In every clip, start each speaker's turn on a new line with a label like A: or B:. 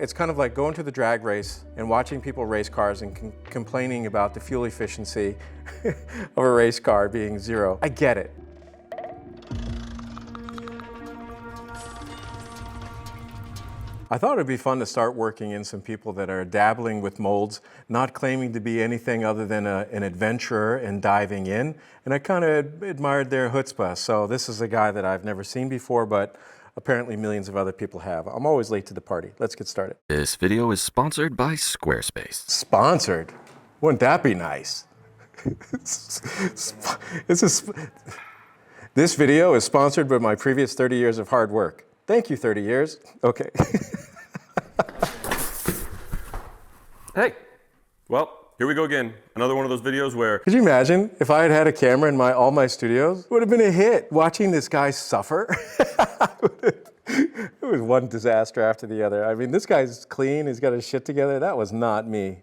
A: it's kind of like going to the drag race and watching people race cars and complaining about the fuel efficiency of a race car being 0. I get it. I thought it'd be fun to start working in some people that are dabbling with molds, not claiming to be anything other than an adventurer and diving in. And I kind of admired their chutzpah. So this is a guy that I've never seen before, but apparently millions of other people have. I'm always late to the party. Let's get started.
B: This video is sponsored by Squarespace.
A: Sponsored? Wouldn't that be nice? This video is sponsored by my previous 30 years of hard work. Thank you, 30 years. Okay.
C: Hey, well, here we go again. Another one of those videos where...
A: Could you imagine if I had had a camera in all my studios? It would have been a hit. Watching this guy suffer. It was one disaster after the other. I mean, this guy's clean. He's got his shit together. That was not me.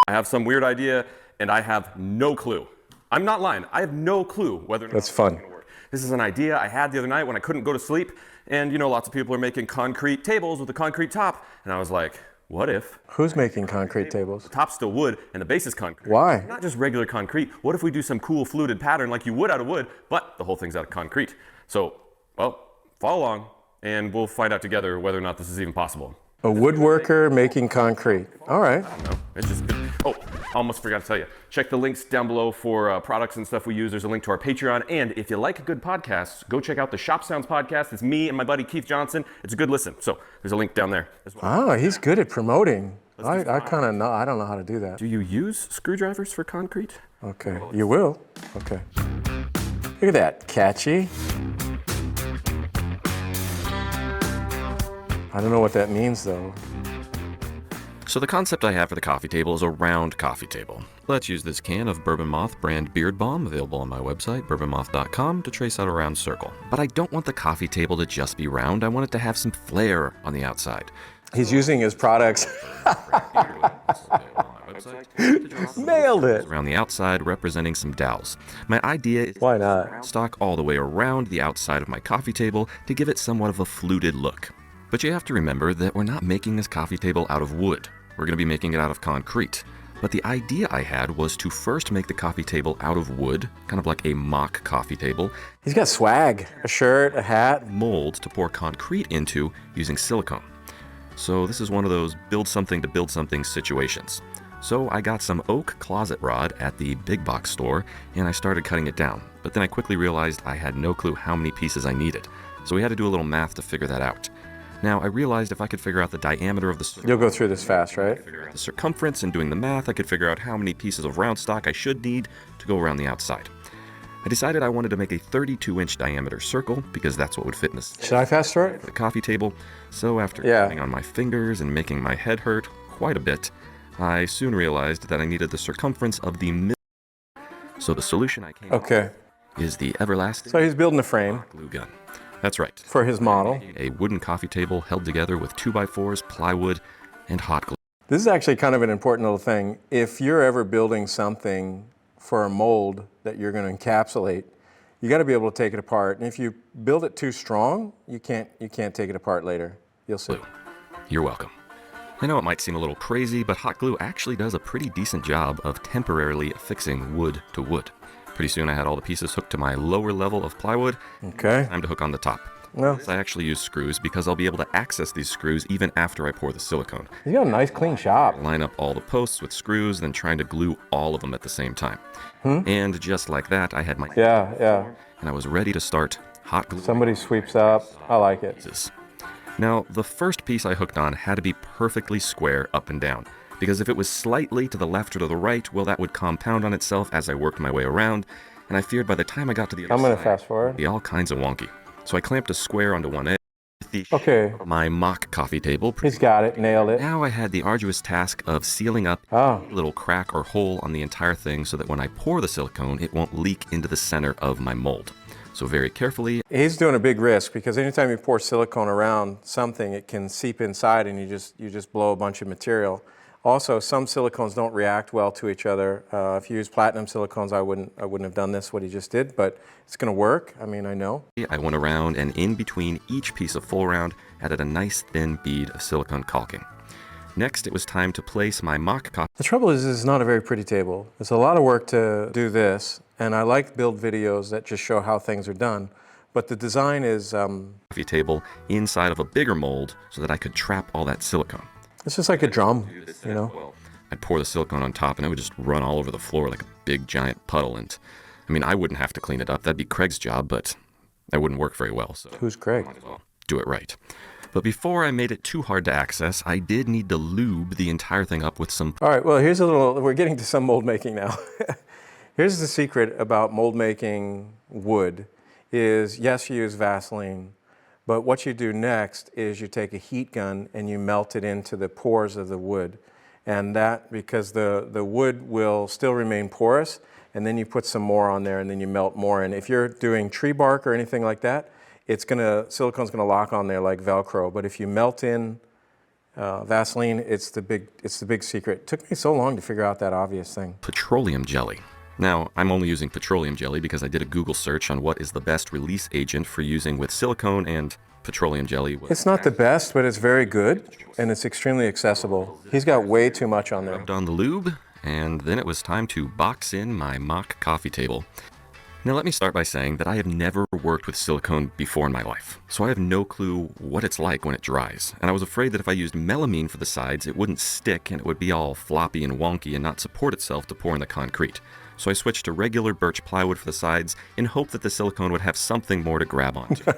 C: I have some weird idea and I have no clue. I'm not lying. I have no clue whether or not
A: That's fun.
C: it's gonna work. This is an idea I had the other night when I couldn't go to sleep. And you know, lots of people are making concrete tables with a concrete top. And I was like, what if?
A: Who's making concrete tables?
C: The top's still wood and the base is concrete.
A: Why?
C: Not just regular concrete. What if we do some cool fluted pattern like you would out of wood, but the whole thing's out of concrete? So, well, follow along and we'll find out together whether or not this is even possible.
A: A woodworker making concrete. All right.
C: No, it's just good. Oh, I almost forgot to tell you. Check the links down below for products and stuff we use. There's a link to our Patreon. And if you like good podcasts, go check out the Shop Sounds podcast. It's me and my buddy Keith Johnson. It's a good listen. So there's a link down there as well.
A: Oh, he's good at promoting. I kind of know. I don't know how to do that.
C: Do you use screwdrivers for concrete?
A: Okay. You will? Okay. Look at that. Catchy. I don't know what that means, though.
B: So the concept I have for the coffee table is a round coffee table. Let's use this can of Bourbon Moth brand beard balm, available on my website, bourbonmoth.com, to trace out a round circle. But I don't want the coffee table to just be round. I want it to have some flair on the outside.
A: He's using his products. Nailed it.
B: Around the outside, representing some dowels. My idea is
A: Why not?
B: stock all the way around the outside of my coffee table to give it somewhat of a fluted look. But you have to remember that we're not making this coffee table out of wood. We're going to be making it out of concrete. But the idea I had was to first make the coffee table out of wood, kind of like a mock coffee table.
A: He's got swag. A shirt, a hat.
B: Mold to pour concrete into using silicone. So this is one of those build something to build something situations. So I got some oak closet rod at the big box store and I started cutting it down. But then I quickly realized I had no clue how many pieces I needed. So we had to do a little math to figure that out. Now, I realized if I could figure out the diameter of the circle,
A: You'll go through this fast, right?
B: the circumference, and doing the math, I could figure out how many pieces of round stock I should need to go around the outside. I decided I wanted to make a 32-inch diameter circle because that's what would fit in
A: Should I fast forward?
B: the coffee table. So after
A: Yeah.
B: cutting on my fingers and making my head hurt quite a bit, I soon realized that I needed the circumference of the middle. So the solution I came up
A: Okay.
B: with is the everlasting
A: So he's building a frame
B: glue gun. That's right.
A: for his model.
B: A wooden coffee table held together with 2x4s, plywood, and hot glue.
A: This is actually kind of an important little thing. If you're ever building something for a mold that you're going to encapsulate, you got to be able to take it apart. And if you build it too strong, you can't take it apart later. You'll see.
B: You're welcome. I know it might seem a little crazy, but hot glue actually does a pretty decent job of temporarily affixing wood to wood. Pretty soon I had all the pieces hooked to my lower level of plywood.
A: Okay.
B: Time to hook on the top.
A: Well,
B: I actually use screws because I'll be able to access these screws even after I pour the silicone.
A: you got a nice clean shop.
B: Line up all the posts with screws, then trying to glue all of them at the same time. And just like that, I had my...
A: Yeah.
B: And I was ready to start hot glue.
A: Somebody sweeps up. I like it.
B: Pieces. Now, the first piece I hooked on had to be perfectly square up and down, because if it was slightly to the left or to the right, well, that would compound on itself as I worked my way around, and I feared by the time I got to the other
A: I'm going
B: side,
A: to fast
B: it
A: forward.
B: would be all kinds of wonky. So I clamped a square onto one edge with the
A: Okay.
B: my mock coffee table.
A: He's got it. Nailed it.
B: Now I had the arduous task of sealing up
A: Oh.
B: a little crack or hole on the entire thing so that when I pour the silicone, it won't leak into the center of my mold. So very carefully,
A: He's doing a big risk because anytime you pour silicone around something, it can seep inside and you just blow a bunch of material. Also, some silicones don't react well to each other. If you use platinum silicones, I wouldn't have done this, what he just did, but it's going to work. I mean, I know.
B: I went around and in between each piece of full round added a nice thin bead of silicone caulking. Next, it was time to place my mock coffee.
A: The trouble is, it's not a very pretty table. It's a lot of work to do this, and I like build videos that just show how things are done. But the design is,
B: Coffee table inside of a bigger mold so that I could trap all that silicone.
A: it's just like a drum, you know?
B: I'd pour the silicone on top and it would just run all over the floor like a big giant puddle. And I mean, I wouldn't have to clean it up. That'd be Craig's job, but that wouldn't work very well. So
A: Who's Craig?
B: might as well do it right. But before I made it too hard to access, I did need to lube the entire thing up with some.
A: All right, well, we're getting to some mold making now. Here's the secret about mold making wood is, yes, you use Vaseline, but what you do next is you take a heat gun and you melt it into the pores of the wood. And that, because the wood will still remain porous, and then you put some more on there and then you melt more. And if you're doing tree bark or anything like that, silicone's gonna lock on there like Velcro. But if you melt in Vaseline, it's the big secret. It took me so long to figure out that obvious thing.
B: Petroleum jelly. Now, I'm only using petroleum jelly because I did a Google search on what is the best release agent for using with silicone, and petroleum jelly was
A: It's not the best, but it's very good, and it's extremely accessible. He's got way too much on there.
B: rubbed on the lube, and then it was time to box in my mock coffee table. Now let me start by saying that I have never worked with silicone before in my life, so I have no clue what it's like when it dries, and I was afraid that if I used melamine for the sides, it wouldn't stick and it would be all floppy and wonky and not support itself to pour in the concrete. So I switched to regular birch plywood for the sides in hope that the silicone would have something more to grab onto.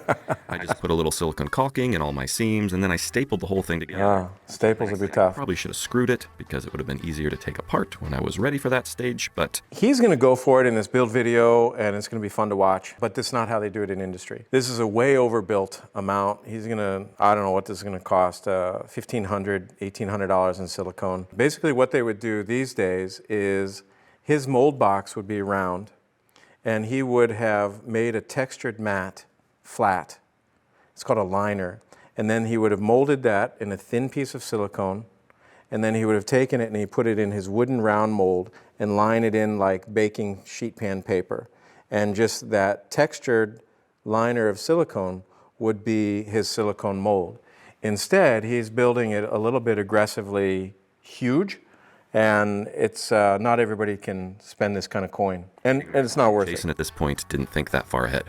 B: I just put a little silicone caulking in all my seams, and then I stapled the whole thing together.
A: Staples would be tough.
B: Probably should have screwed it because it would have been easier to take apart when I was ready for that stage, but
A: He's going to go for it in this build video, and it's going to be fun to watch. But that's not how they do it in industry. This is a way overbuilt amount. He's going to, I don't know what this is going to cost, $1,500, $1,800 in silicone. Basically what they would do these days is his mold box would be round, and he would have made a textured mat flat. It's called a liner. And then he would have molded that in a thin piece of silicone, and then he would have taken it and he put it in his wooden round mold and line it in like baking sheet pan paper. And just that textured liner of silicone would be his silicone mold. Instead, he's building it a little bit aggressively huge, and it's not everybody can spend this kind of coin, and it's not worth it.
B: Jason at this point didn't think that far ahead.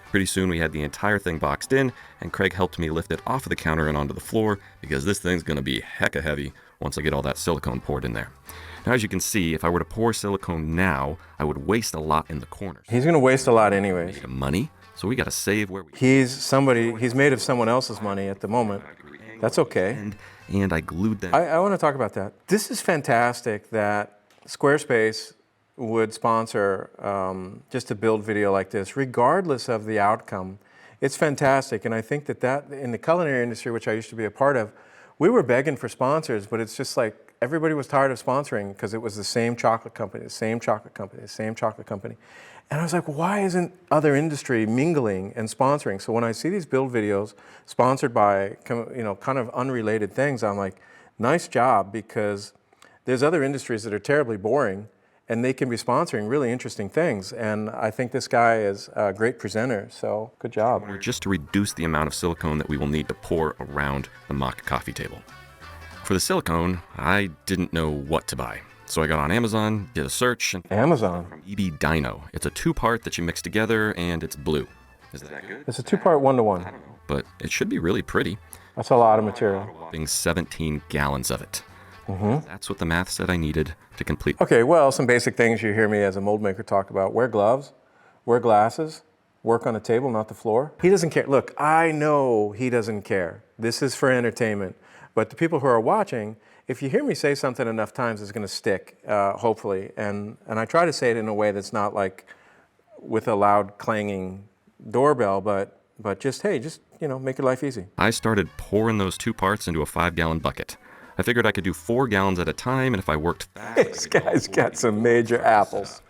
B: Pretty soon we had the entire thing boxed in, and Craig helped me lift it off of the counter and onto the floor because this thing's gonna be hecka heavy once I get all that silicone poured in there. Now, as you can see, if I were to pour silicone now, I would waste a lot in the corners.
A: He's gonna waste a lot anyways.
B: Money, so we gotta save where we
A: He's made of someone else's money at the moment. That's okay.
B: and I glued them.
A: I want to talk about that. This is fantastic that Squarespace would sponsor just a build video like this, regardless of the outcome. It's fantastic, and I think that in the culinary industry, which I used to be a part of, we were begging for sponsors, but it's just like everybody was tired of sponsoring because it was the same chocolate company, the same chocolate company, the same chocolate company. And I was like, why isn't other industry mingling and sponsoring? So when I see these build videos sponsored by, kind of unrelated things, I'm like, nice job, because there's other industries that are terribly boring and they can be sponsoring really interesting things. And I think this guy is a great presenter, so good job.
B: Just to reduce the amount of silicone that we will need to pour around the mock coffee table. For the silicone, I didn't know what to buy. So I got on Amazon, did a search, and
A: Amazon.
B: from EB Dino. It's a two-part that you mix together, and it's blue. Is that good?
A: It's a two-part one-to-one.
B: But it should be really pretty.
A: That's a lot of material.
B: Being 17 gallons of it. That's what the math said I needed to complete.
A: Okay, well, some basic things you hear me as a mold maker talk about. Wear gloves, wear glasses, work on a table, not the floor. He doesn't care. Look, I know he doesn't care. This is for entertainment. But the people who are watching, if you hear me say something enough times, it's going to stick, hopefully. And I try to say it in a way that's not like with a loud clanging doorbell, but just, hey, make your life easy.
B: I started pouring those two parts into a 5-gallon bucket. I figured I could do 4 gallons at a time, and if I worked fast,
A: This guy's got some major apples.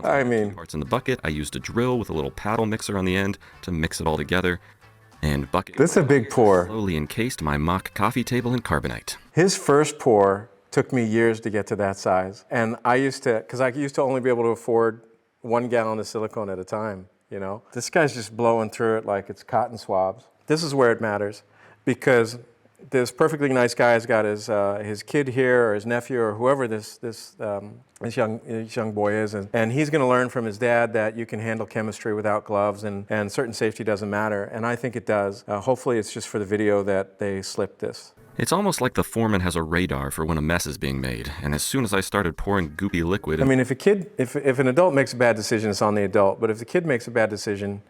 A: I mean,
B: parts in the bucket, I used a drill with a little paddle mixer on the end to mix it all together. And bucket
A: this is a big pour.
B: slowly encased my mock coffee table in carbonite.
A: His first pour took me years to get to that size. And I used to only be able to afford 1 gallon of silicone at a time, you know? This guy's just blowing through it like it's cotton swabs. This is where it matters, because this perfectly nice guy has got his kid here, or his nephew, or whoever this young boy is, and he's going to learn from his dad that you can handle chemistry without gloves, and certain safety doesn't matter, and I think it does. Hopefully it's just for the video that they slipped this.
B: It's almost like the foreman has a radar for when a mess is being made, and as soon as I started pouring goopy liquid...
A: I mean, if an adult makes a bad decision, it's on the adult, but if the kid makes a bad decision,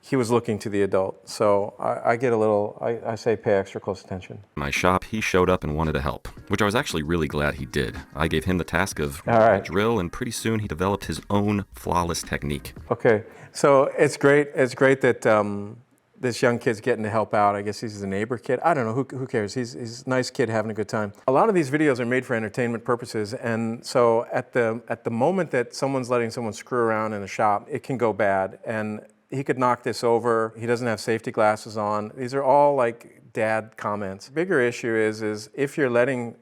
A: he was looking to the adult. So I get a little, I say pay extra close attention.
B: In my shop, he showed up and wanted to help, which I was actually really glad he did. I gave him the task of drill, and pretty soon he developed his own flawless technique.
A: Okay, so it's great that this young kid's getting to help out. I guess he's a neighbor kid. I don't know, who cares? He's a nice kid having a good time. A lot of these videos are made for entertainment purposes, and so at the moment that someone's letting someone screw around in a shop, it can go bad, and he could knock this over. He doesn't have safety glasses on. These are all like dad comments. Bigger issue is if you're letting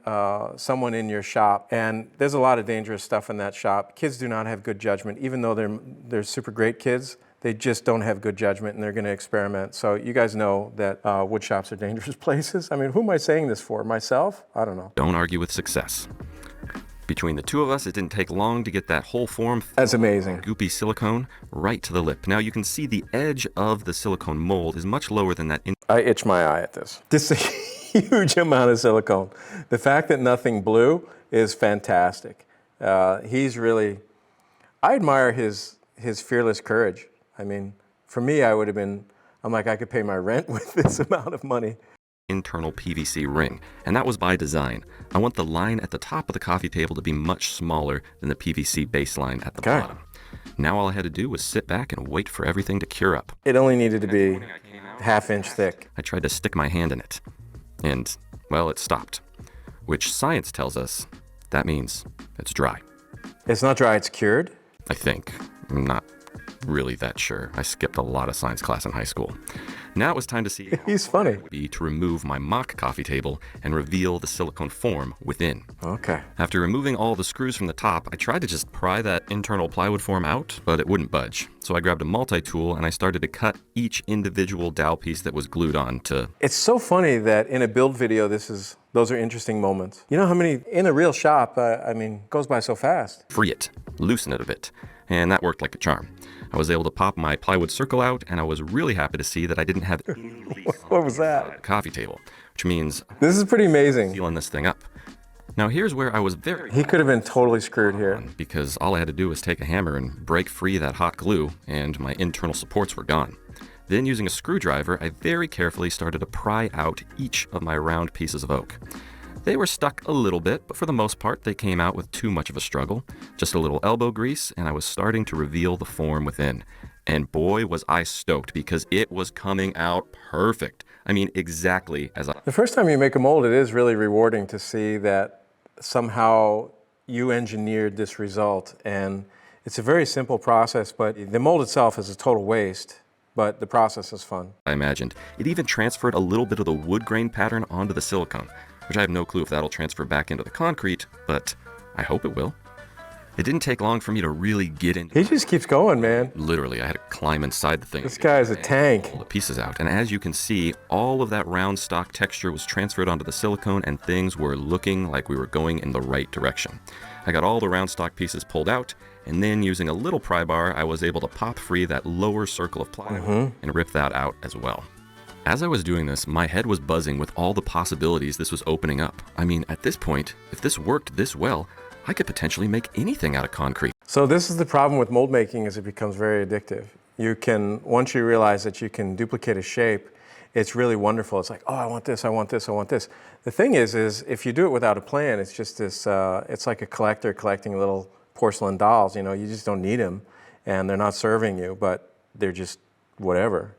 A: someone in your shop, and there's a lot of dangerous stuff in that shop. Kids do not have good judgment, even though they're super great kids. They just don't have good judgment, and they're going to experiment. So you guys know that wood shops are dangerous places. I mean, who am I saying this for? Myself? I don't know.
B: Don't argue with success. Between the two of us, it didn't take long to get that whole form.
A: That's amazing.
B: Goopy silicone right to the lip. Now you can see the edge of the silicone mold is much lower than that.
A: I itch my eye at this. This is a huge amount of silicone. The fact that nothing blew is fantastic. He's really, I admire his fearless courage. I mean, for me, I'm like, I could pay my rent with this amount of money.
B: Internal PVC ring, and that was by design. I want the line at the top of the coffee table to be much smaller than the PVC baseline at the bottom. Now all I had to do was sit back and wait for everything to cure up.
A: It only needed to be ½ inch thick.
B: I tried to stick my hand in it, and, well, it stopped, which science tells us that means it's dry.
A: It's not dry, it's cured?
B: I think. I'm not really that sure. I skipped a lot of science class in high school. Now it was time to see
A: He's funny.
B: It would be to remove my mock coffee table and reveal the silicone form within.
A: Okay.
B: After removing all the screws from the top, I tried to just pry that internal plywood form out, but it wouldn't budge. So I grabbed a multi-tool and I started to cut each individual dowel piece that was glued on to...
A: It's so funny that in a build video, those are interesting moments. You know how many, in a real shop, I mean, goes by so fast.
B: Free it, loosen it a bit, and that worked like a charm. I was able to pop my plywood circle out, and I was really happy to see that I didn't have any release
A: What was that?
B: coffee table, which means
A: This is pretty amazing.
B: sealing this thing up. Now here's where I was very
A: He could have been totally screwed here.
B: because all I had to do was take a hammer and break free that hot glue, and my internal supports were gone. Then using a screwdriver, I very carefully started to pry out each of my round pieces of oak. They were stuck a little bit, but for the most part, they came out with too much of a struggle. Just a little elbow grease, and I was starting to reveal the form within. And boy, was I stoked, because it was coming out perfect. I mean, exactly as I...
A: The first time you make a mold, it is really rewarding to see that somehow you engineered this result. And it's a very simple process, but the mold itself is a total waste, but the process is fun.
B: I imagined. It even transferred a little bit of the wood grain pattern onto the silicone, which I have no clue if that'll transfer back into the concrete, but I hope it will. It didn't take long for me to really get into
A: He just keeps going, man.
B: Literally, I had to climb inside the thing.
A: This guy is a tank.
B: Pull the pieces out, and as you can see, all of that round stock texture was transferred onto the silicone, and things were looking like we were going in the right direction. I got all the round stock pieces pulled out, and then using a little pry bar, I was able to pop free that lower circle of plywood and rip that out as well. As I was doing this, my head was buzzing with all the possibilities this was opening up. I mean, at this point, if this worked this well, I could potentially make anything out of concrete.
A: So this is the problem with mold making, is it becomes very addictive. You can, once you realize that you can duplicate a shape, it's really wonderful. It's like, oh, I want this, I want this, I want this. The thing is if you do it without a plan, it's just this, it's like a collector collecting little porcelain dolls. You know, you just don't need them, and they're not serving you, but they're just whatever.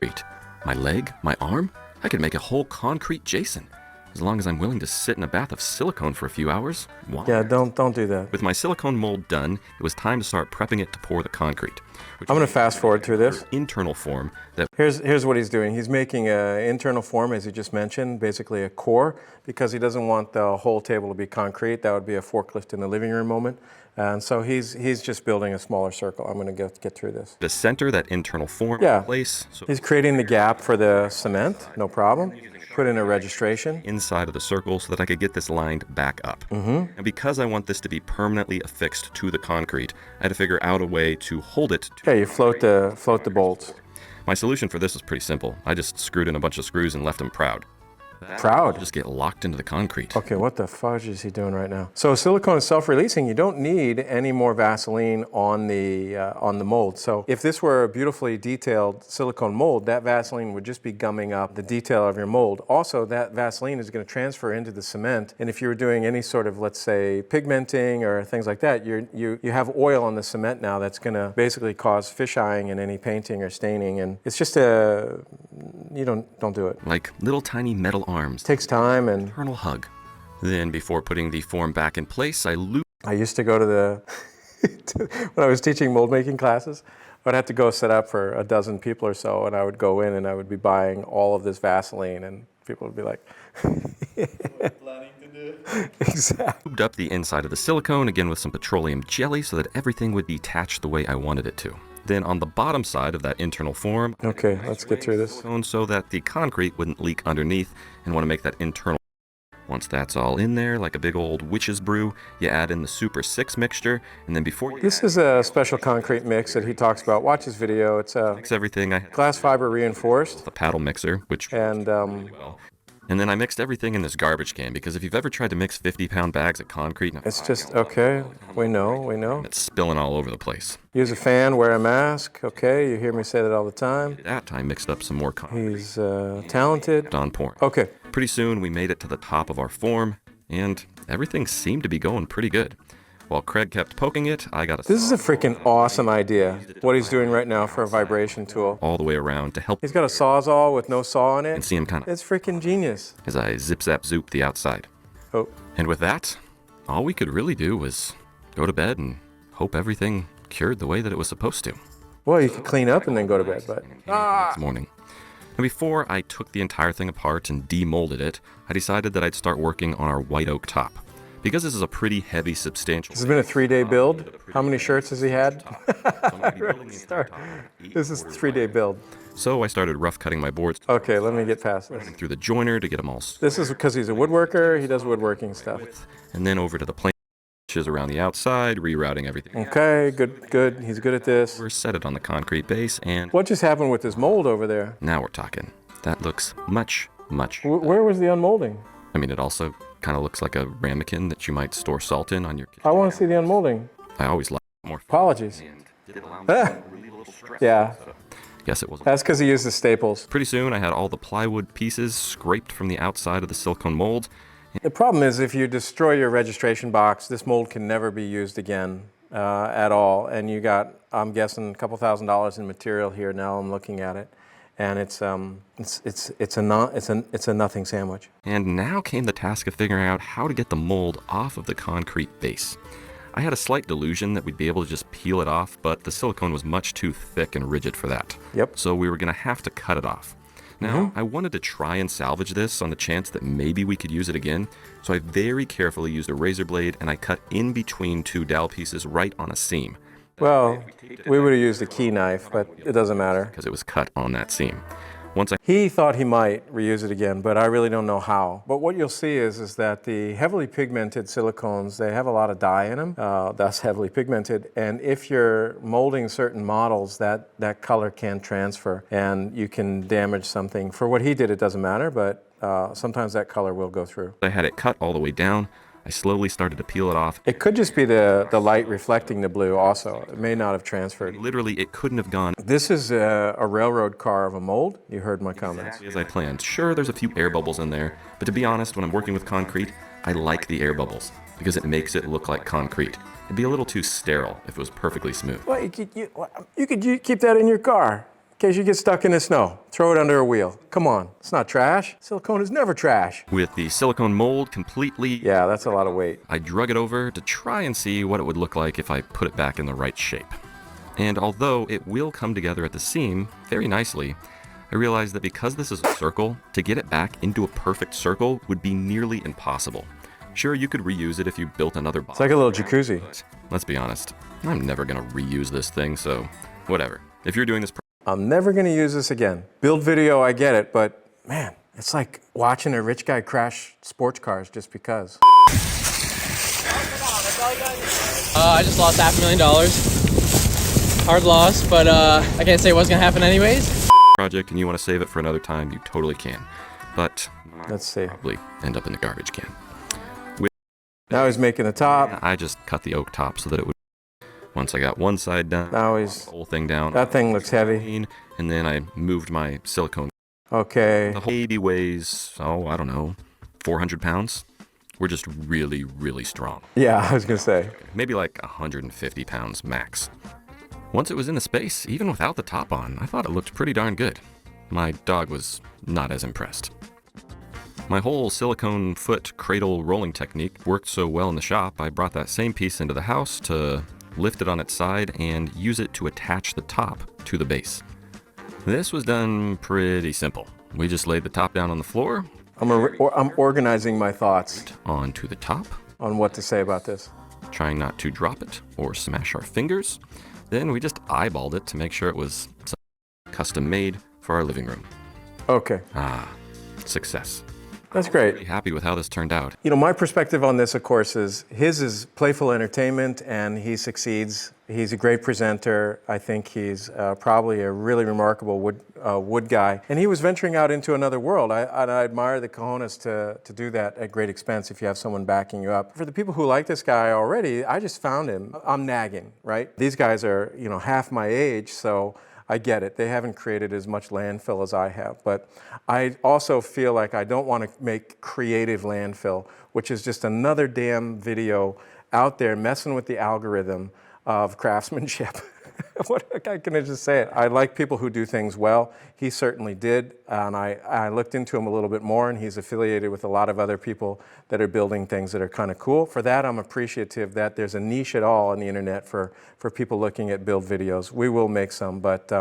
B: My leg, my arm, I could make a whole concrete Jason. As long as I'm willing to sit in a bath of silicone for a few hours, why?
A: Yeah, don't do that.
B: With my silicone mold done, it was time to start prepping it to pour the concrete.
A: I'm going to fast forward through this.
B: Internal form that
A: Here's what he's doing. He's making an internal form, as he just mentioned, basically a core, because he doesn't want the whole table to be concrete. That would be a forklift in the living room moment. And so he's just building a smaller circle. I'm going to get through this.
B: to center that internal form
A: Yeah.
B: in place. So
A: He's creating the gap for the cement, no problem. Put in a registration.
B: inside of the circle so that I could get this lined back up. And because I want this to be permanently affixed to the concrete, I had to figure out a way to hold it.
A: Yeah, you float the bolts.
B: My solution for this was pretty simple. I just screwed in a bunch of screws and left them proud.
A: Proud.
B: Just get locked into the concrete.
A: Okay, what the fudge is he doing right now? So silicone is self-releasing. You don't need any more Vaseline on the mold. So if this were a beautifully detailed silicone mold, that Vaseline would just be gumming up the detail of your mold. Also, that Vaseline is going to transfer into the cement. And if you were doing any sort of, let's say, pigmenting or things like that, you have oil on the cement now that's going to basically cause fisheyeing in any painting or staining. And it's just you don't do it.
B: Like little tiny metal arms.
A: Takes time. And
B: Eternal hug. Then before putting the form back in place, I looped
A: I used to go to the when I was teaching mold making classes, I'd have to go set up for a dozen people or so, and I would go in and I would be buying all of this Vaseline, and people would be like,
D: Planning to do.
A: exactly.
B: up the inside of the silicone again with some petroleum jelly so that everything would detach the way I wanted it to. Then on the bottom side of that internal form,
A: Okay, let's get through this.
B: silicone so that the concrete wouldn't leak underneath, and want to make that internal. Once that's all in there, like a big old witch's brew, you add in the Super 6 mixture, and then before you
A: This is a special concrete mix that he talks about. Watch his video. It's a
B: mix everything, I had
A: glass fiber reinforced,
B: the paddle mixer, which
A: and
B: and then I mixed everything in this garbage can, because if you've ever tried to mix 50-pound bags of concrete,
A: it's just okay. We know.
B: it's spilling all over the place.
A: Use a fan, wear a mask. Okay, you hear me say that all the time.
B: That time mixed up some more concrete
A: He's talented.
B: on pouring.
A: Okay.
B: Pretty soon we made it to the top of our form, and everything seemed to be going pretty good. While Craig kept poking it, I got
A: This is a freaking awesome idea, what he's doing right now for a vibration tool.
B: all the way around to help
A: He's got a Sawzall with no saw on
B: and
A: it.
B: see him kind of
A: It's freaking genius.
B: as I zip-zap-zoop the outside.
A: Oh,
B: And with that, all we could really do was go to bed and hope everything cured the way that it was supposed to.
A: well, you could clean up and then go to bed, but
B: Next morning. And before I took the entire thing apart and demolded it, I decided that I'd start working on our white oak top. Because this is a pretty heavy, substantial.
A: this has been a 3-day build. How many shirts has he had? This is a 3-day build.
B: So I started rough cutting my boards
A: Okay, let me get past this.
B: through the joiner to get them all
A: This is because he's a woodworker. He does woodworking stuff.
B: and then over to the planches around the outside, rerouting everything.
A: Okay, good. He's good at this.
B: We're set it on the concrete base, and
A: What just happened with this mold over there?
B: now we're talking. That looks much.
A: Where was the unmolding?
B: I mean, it also kind of looks like a ramekin that you might store salt in on your kitchen.
A: I want to see the unmolding.
B: I always like more.
A: Apologies. Ah, yeah,
B: Yes, it was.
A: that's because he used the staples.
B: Pretty soon, I had all the plywood pieces scraped from the outside of the silicone mold.
A: The problem is if you destroy your registration box, this mold can never be used again at all. And you got, I'm guessing, a couple $1,000s in material here. Now I'm looking at it, and it's a nothing sandwich.
B: And now came the task of figuring out how to get the mold off of the concrete base. I had a slight delusion that we'd be able to just peel it off, but the silicone was much too thick and rigid for that.
A: Yep.
B: So we were going to have to cut it off. Now, I wanted to try and salvage this on the chance that maybe we could use it again, so I very carefully used a razor blade and I cut in between two dowel pieces right on a seam.
A: Well, we would have used a key knife, but it doesn't matter.
B: Because it was cut on that seam. Once I
A: He thought he might reuse it again, but I really don't know how. But what you'll see is that the heavily pigmented silicones, they have a lot of dye in them, that's heavily pigmented. And if you're molding certain models, that color can transfer and you can damage something. For what he did, it doesn't matter, but sometimes that color will go through.
B: had it cut all the way down, I slowly started to peel it off.
A: It could just be the light reflecting the blue also. It may not have transferred.
B: Literally, it couldn't have gone
A: This is a railroad car of a mold. You heard my comments.
B: as I planned. Sure, there's a few air bubbles in there, but to be honest, when I'm working with concrete, I like the air bubbles because it makes it look like concrete. It'd be a little too sterile if it was perfectly smooth.
A: Well, you could keep that in your car. case you get stuck in the snow. Throw it under a wheel. Come on, it's not trash. Silicone is never trash.
B: With the silicone mold completely,
A: Yeah, that's a lot of weight.
B: I drug it over to try and see what it would look like if I put it back in the right shape. And although it will come together at the seam very nicely, I realized that because this is a circle, to get it back into a perfect circle would be nearly impossible. Sure, you could reuse it if you built another box.
A: It's like a little jacuzzi.
B: But let's be honest, I'm never gonna reuse this thing, so whatever. If you're doing this,
A: I'm never gonna use this again. Build video, I get it, but man, it's like watching a rich guy crash sports cars just because.
E: I just lost $500,000. Hard loss, but I can't say it wasn't gonna happen anyways.
B: project and you want to save it for another time, you totally can. But
A: Let's see.
B: probably end up in the garbage can.
A: Now he's making the top.
B: I just cut the oak top so that it would. Once I got one side done,
A: Now he's.
B: the whole thing down.
A: That thing looks heavy.
B: And then I moved my silicone.
A: Okay.
B: The whole baby weighs, I don't know, 400 pounds. We're just really, really strong.
A: Yeah, I was gonna say.
B: Maybe like 150 pounds max. Once it was in the space, even without the top on, I thought it looked pretty darn good. My dog was not as impressed. My whole silicone foot cradle rolling technique worked so well in the shop, I brought that same piece into the house to lift it on its side and use it to attach the top to the base. This was done pretty simple. We just laid the top down on the floor,
A: I'm organizing my thoughts
B: onto the top,
A: on what to say about this.
B: trying not to drop it or smash our fingers. Then we just eyeballed it to make sure it was custom made for our living room.
A: Okay,
B: Success.
A: that's great.
B: Pretty happy with how this turned out.
A: You know, my perspective on this, of course, is his is playful entertainment, and he succeeds. He's a great presenter. I think he's probably a really remarkable wood guy. And he was venturing out into another world. I admire the cojones to do that at great expense if you have someone backing you up. For the people who like this guy already, I just found him. I'm nagging, right? These guys are, half my age, so I get it. They haven't created as much landfill as I have, but I also feel like I don't want to make creative landfill, which is just another damn video out there messing with the algorithm of craftsmanship. What can I just say it? I like people who do things well. He certainly did, and I looked into him a little bit more, and he's affiliated with a lot of other people that are building things that are kind of cool. For that, I'm appreciative that there's a niche at all on the internet for people looking at build videos. We will make some, but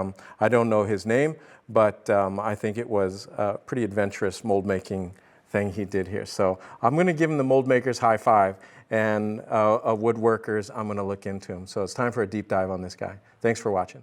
A: I don't know his name, but I think it was a pretty adventurous mold making thing he did here. So I'm going to give him the mold makers high five, and woodworkers, I'm going to look into him. So it's time for a deep dive on this guy. Thanks for watching.